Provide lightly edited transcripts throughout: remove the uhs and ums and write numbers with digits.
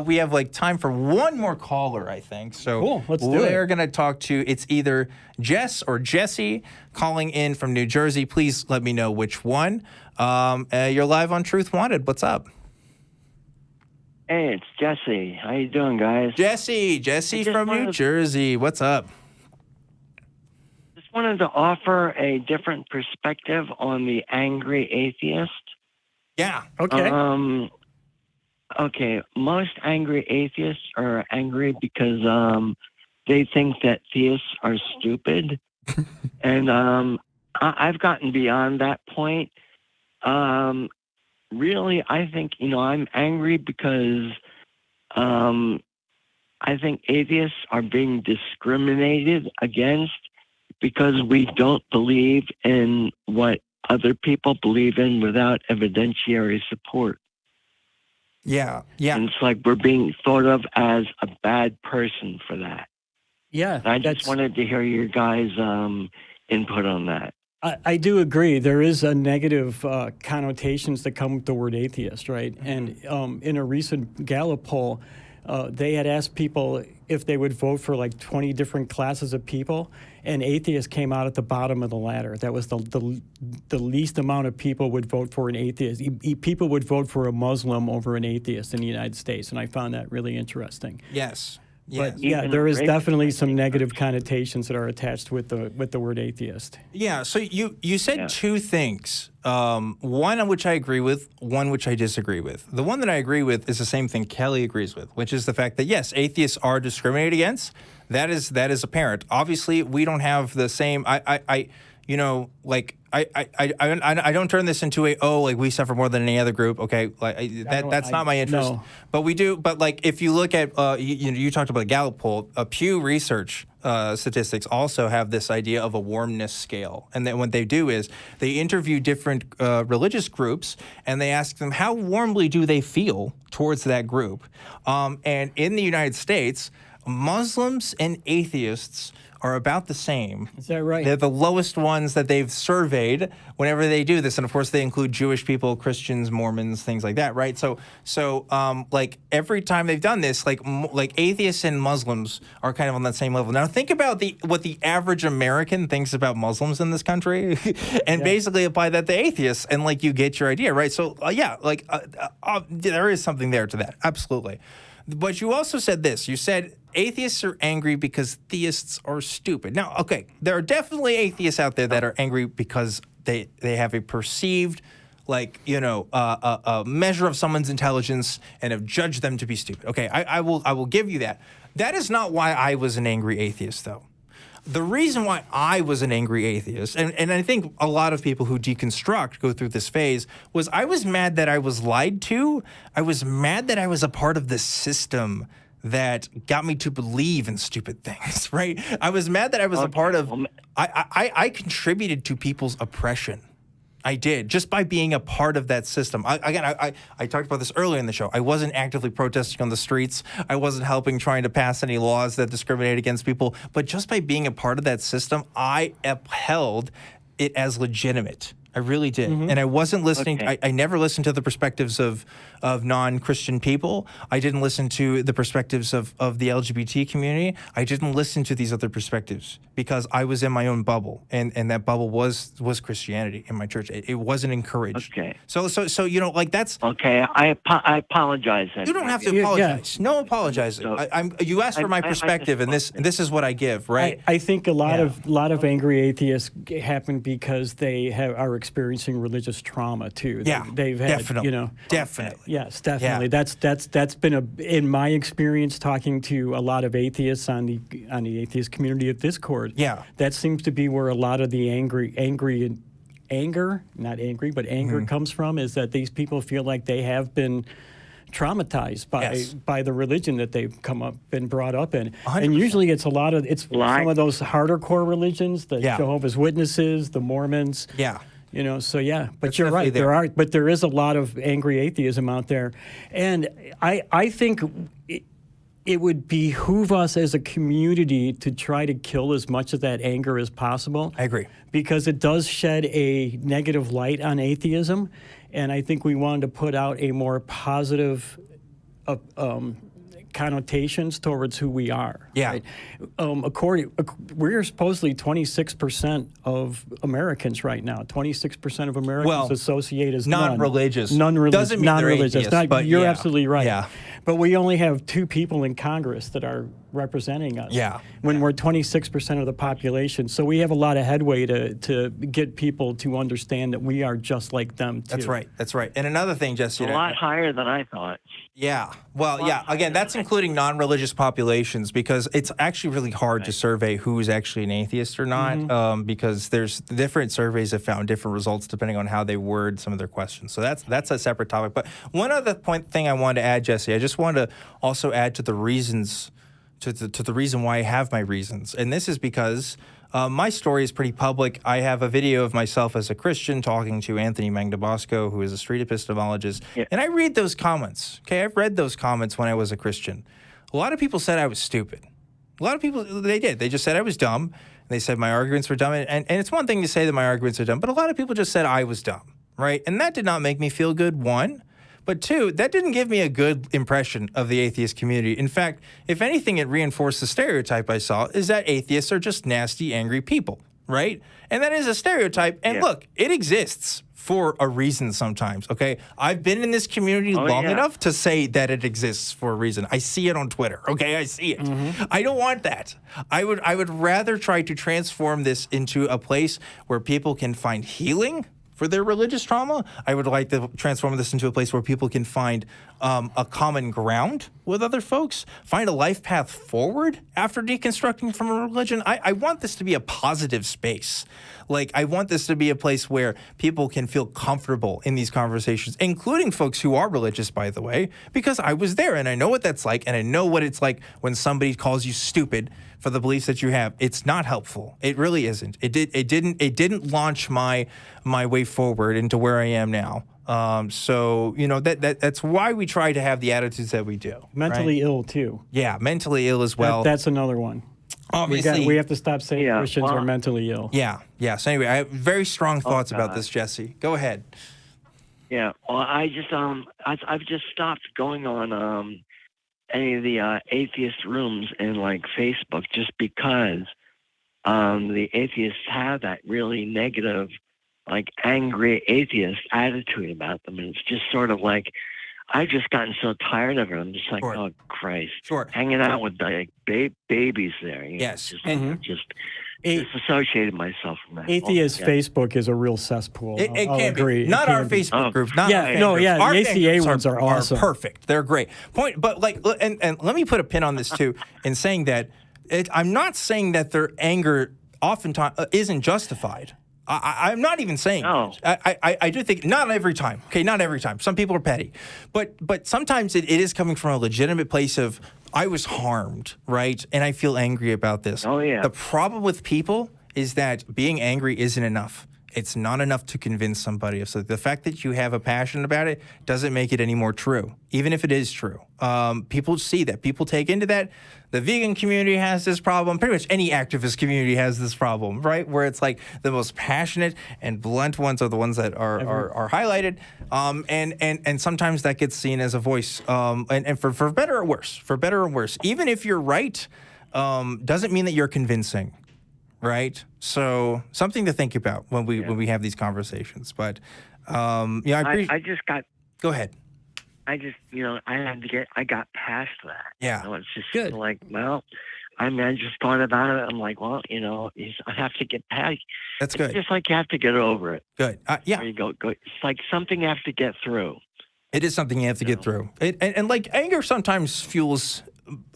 We have like time for one more caller, I think. So cool. Let's do it. We're going to talk to, it's either Jess or Jesse calling in from New Jersey. Please let me know which one. You're live on Truth Wanted. What's up? Hey, it's Jesse. How you doing, guys? Jesse from New Jersey. What's up? Just wanted to offer a different perspective on the angry atheist. Yeah. Okay. Okay, most angry atheists are angry because they think that theists are stupid. And I've gotten beyond that point. Really, I think, I'm angry because I think atheists are being discriminated against because we don't believe in what other people believe in without evidentiary support. Yeah. And it's like we're being thought of as a bad person for that. Yeah. And I just wanted to hear your guys' input on that. I do agree. There is a negative connotations that come with the word atheist, right? And in a recent Gallup poll, they had asked people if they would vote for like 20 different classes of people, and atheists came out at the bottom of the ladder. That was the least amount of people would vote for an atheist. People would vote for a Muslim over an atheist in the United States, and I found that really interesting. Yes. But yeah, there is definitely some negative connotations that are attached with the word atheist. Yeah. So you said two things. One on which I agree with, one which I disagree with. The one that I agree with is the same thing Kelley agrees with, which is the fact that yes, atheists are discriminated against. That is apparent. Obviously, we don't have the same. I don't turn this into we suffer more than any other group. Okay, that's not my interest. No. But we do. But like if you look at you talked about the Gallup poll, Pew Research statistics also have this idea of a warmness scale, and then what they do is they interview different religious groups and they ask them how warmly do they feel towards that group, and in the United States, Muslims and atheists are about the same. Is that right? They're the lowest ones that they've surveyed whenever they do this. And of course, they include Jewish people, Christians, Mormons, things like that, right? So like every time they've done this, like atheists and Muslims are kind of on that same level. Now, think about what the average American thinks about Muslims in this country and basically apply that to atheists and like you get your idea, right? So there is something there to that. Absolutely. But you also said this. You said atheists are angry because theists are stupid. Now, okay, there are definitely atheists out there that are angry because they have a perceived, a measure of someone's intelligence and have judged them to be stupid. Okay, I will give you that. That is not why I was an angry atheist, though. The reason why I was an angry atheist, and I think a lot of people who deconstruct go through this phase, was I was mad that I was lied to. I was mad that I was a part of the system that got me to believe in stupid things, right? I was mad that I was a part of, I contributed to people's oppression. I did, just by being a part of that system. I talked about this earlier in the show. I wasn't actively protesting on the streets. I wasn't trying to pass any laws that discriminate against people. But just by being a part of that system, I upheld it as legitimate. I really did. Mm-hmm. And I wasn't listening. Okay. I never listened to the perspectives of non-Christian people. I didn't listen to the perspectives of the LGBT community. I didn't listen to these other perspectives because I was in my own bubble. And that bubble was Christianity in my church. It wasn't encouraged. Okay. So that's... Okay, I apologize. You don't have to apologize. Yeah. No apologizing. So, you asked for my perspective, and this is what I give, right? I think a lot of angry atheists happen because they are experiencing religious trauma too. They've had, definitely. Definitely. Yes, definitely. Yeah. That's been in my experience talking to a lot of atheists on the atheist community of Discord. Yeah. That seems to be where a lot of the anger comes from, is that these people feel like they have been traumatized by the religion that they've been brought up in. 100%. And usually it's some of those harder core religions, the Jehovah's Witnesses, the Mormons. Yeah. But you're right. There is a lot of angry atheism out there, and I think it would behoove us as a community to try to kill as much of that anger as possible. I agree, because it does shed a negative light on atheism, and I think we wanted to put out a more positive connotations towards who we are. Yeah. Right? We're supposedly 26% of Americans right now. 26% of Americans associate as non-religious. Non-religious. Doesn't mean they're atheists, but you're yeah. absolutely right. Yeah. But we only have 2 people in Congress that are representing us. Yeah. When we're 26% of the population. So we have a lot of headway to get people to understand that we are just like them too. That's right. That's right. And another thing, Jesse. A lot higher than I thought. Yeah. Well, yeah. Again, that's including non-religious populations because it's actually really hard to survey who's actually an atheist or not because there's different surveys have found different results depending on how they word some of their questions. So that's a separate topic. But one other thing I wanted to add, Jesse, I just wanted to also add to the reasons, to the reason why I have my reasons. And this is because my story is pretty public. I have a video of myself as a Christian talking to Anthony Magnabosco, who is a street epistemologist. Yeah. And I read those comments. Okay, I've read those comments when I was a Christian. A lot of people said I was stupid. A lot of people, they did. They just said I was dumb. They said my arguments were dumb. And it's one thing to say that my arguments are dumb, but a lot of people just said I was dumb, right? And that did not make me feel good, one. But 2, that didn't give me a good impression of the atheist community. In fact, if anything, it reinforced the stereotype I saw is that atheists are just nasty, angry people, right? And that is a stereotype. And look, it exists for a reason sometimes, okay? I've been in this community long enough to say that it exists for a reason. I see it on Twitter, okay? I see it. I don't want that. I would rather try to transform this into a place where people can find healing for their religious trauma. I would like to transform this into a place where people can find a common ground with other folks, find a life path forward after deconstructing from a religion. I want this to be a positive space. Like, I want this to be a place where people can feel comfortable in these conversations, including folks who are religious, by the way, because I was there and I know what that's like, and I know what it's like when somebody calls you stupid for the beliefs that you have. It's not helpful. It really isn't. It didn't launch my way forward into where I am now. So that's why we try to have the attitudes that we do. Mentally ill too. Yeah, mentally ill as well. That's another one. Obviously, we have to stop saying Christians are mentally ill. Yeah. So anyway, I have very strong thoughts about this, Jesse. Go ahead. Yeah. Well, I've just stopped going on any of the atheist rooms in like Facebook just because the atheists have that really negative, like angry atheist attitude about them, and it's just sort of like I've just gotten so tired of it. I'm just like, oh Christ, hanging out with like babies there. Yes, just disassociated myself from that. Atheist Facebook is a real cesspool. It can agree. be. Not our Facebook group. Not the our ACA ones are awesome. Perfect. They're great. But and let me put a pin on this too, in saying that I'm not saying that their anger oftentimes isn't justified. I'm not even saying I do think not every time. Okay, not every time. Some people are petty, but sometimes it is coming from a legitimate place of I was harmed, right? And I feel angry about this. Oh yeah. The problem with people is that being angry isn't enough. It's not enough to convince somebody. So the fact that you have a passion about it doesn't make it any more true, even if it is true. People see that. People take into that. The vegan community has this problem. Pretty much any activist community has this problem, right? Where it's like the most passionate and blunt ones are the ones that are highlighted. And sometimes that gets seen as a voice. And for better or worse, even if you're right, doesn't mean that you're convincing. Right, so something to think about when we have these conversations. But I just got. Go ahead. I just I got past that. Yeah, it's just good. Like, well, I just thought about it. I'm like, well, I have to get past. That's good. It's just like you have to get over it. Good. Yeah. There you go. It's like something you have to get through. It is something you have to get through. And like anger sometimes fuels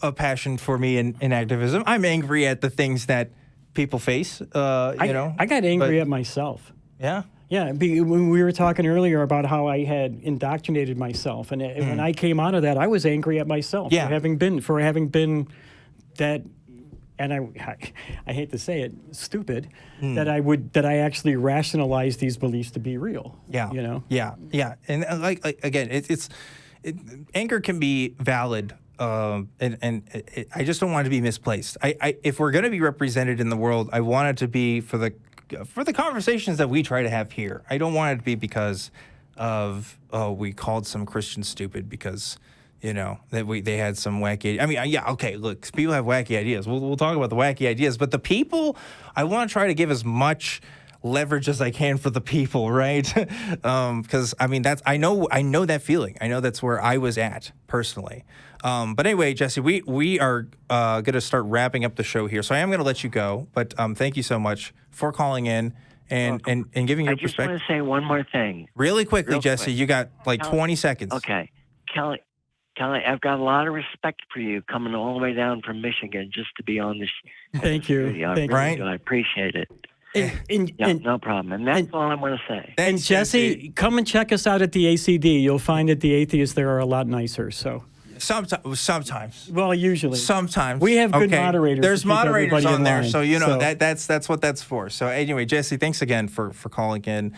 a passion for me in activism. I'm angry at the things that people face, I got angry at myself. Yeah? Yeah, when we were talking earlier about how I had indoctrinated myself, and when I came out of that, I was angry at myself for having been that, and I hate to say it, stupid, that I actually rationalized these beliefs to be real. Yeah. Yeah. And again, anger can be valid. I just don't want it to be misplaced. If we're going to be represented in the world, I want it to be for the conversations that we try to have here. I don't want it to be because of we called some Christian stupid because you know, that they had some wacky. I mean, yeah, okay. Look, people have wacky ideas. We'll talk about the wacky ideas, but the people, I want to try to give as much leverage as I can for the people, right? Because I mean, I know that feeling. I know that's where I was at personally. But anyway, Jesse, we are going to start wrapping up the show here, so I am going to let you go. But thank you so much for calling in and giving your perspective. I just want to say one more thing, really quickly, Jesse. You got like 20 seconds. Okay, Kelley, I've got a lot of respect for you coming all the way down from Michigan just to be on this. Thank you. Really do. I appreciate it. No problem. And that's all I want to say. And Jesse, come and check us out at the ACD. You'll find at the Atheists there are a lot nicer. So sometimes. Well, usually. Sometimes. We have good moderators. There's moderators on there, line. so you know that's what that's for. So anyway, Jesse, thanks again for calling in.